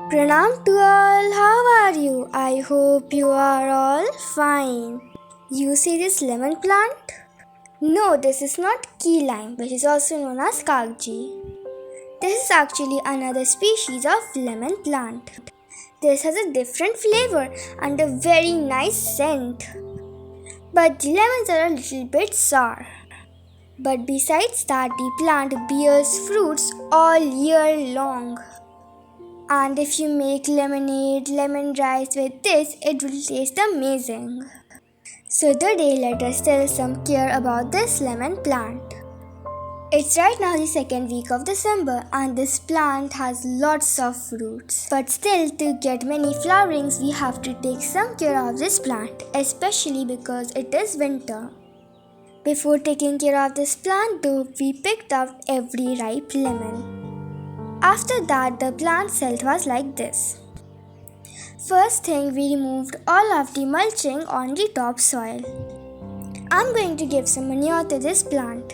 Pranam to all, how are you? I hope you are all fine. You see this lemon plant? No, this is not key lime, which is also known as kagji. This is actually another species of lemon plant. This has a different flavor and a very nice scent. But the lemons are a little bit sour. But besides that, the plant bears fruits all year long. And if you make lemonade, lemon rice with this, it will taste amazing. So today let us tell some care about this lemon plant. It's right now the second week of December and this plant has lots of fruits. But still, to get many flowerings, we have to take some care of this plant, especially because it is winter. Before taking care of this plant though, we picked out every ripe lemon. After that, the plant's health was like this. First thing, we removed all of the mulching on the topsoil. I'm going to give some manure to this plant.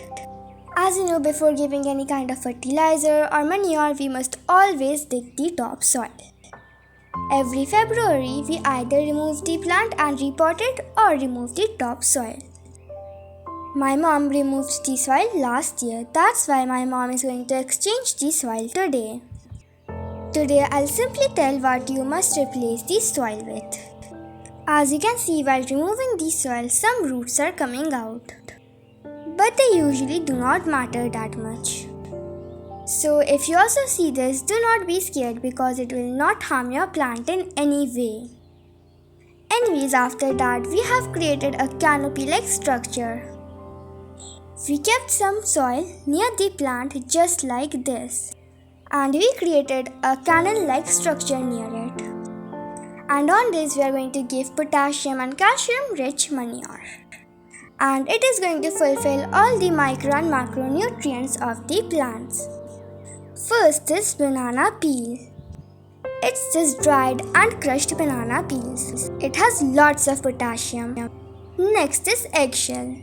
As you know, before giving any kind of fertilizer or manure, we must always dig the topsoil. Every February, we either remove the plant and repot it or remove the topsoil. My mom removed the soil last year. That's why my mom is going to exchange the soil today. Today I'll simply tell what you must replace the soil with. As you can see, while removing the soil, some roots are coming out. But they usually do not matter that much. So if you also see this, do not be scared because it will not harm your plant in any way. Anyways, after that, we have created a canopy-like structure. We kept some soil near the plant just like this, and we created a canal-like structure near it. And on this we are going to give potassium and calcium-rich manure. And it is going to fulfill all the micro and macronutrients of the plants. First is banana peel. It's just dried and crushed banana peels. It has lots of potassium. Next is eggshell.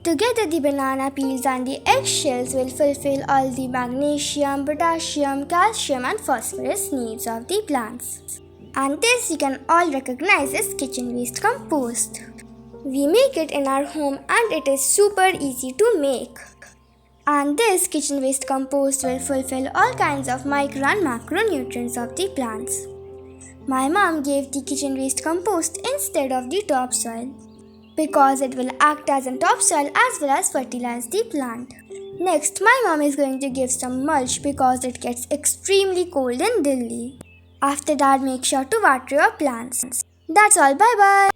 Together, the banana peels and the eggshells will fulfill all the magnesium, potassium, calcium and phosphorus needs of the plants. And this you can all recognize as kitchen waste compost. We make it in our home and it is super easy to make. And this kitchen waste compost will fulfill all kinds of micro and macronutrients of the plants. My mom gave the kitchen waste compost instead of the topsoil, because it will act as a topsoil as well as fertilize the plant. Next, my mom is going to give some mulch because it gets extremely cold in Delhi. After that, make sure to water your plants. That's all, bye bye.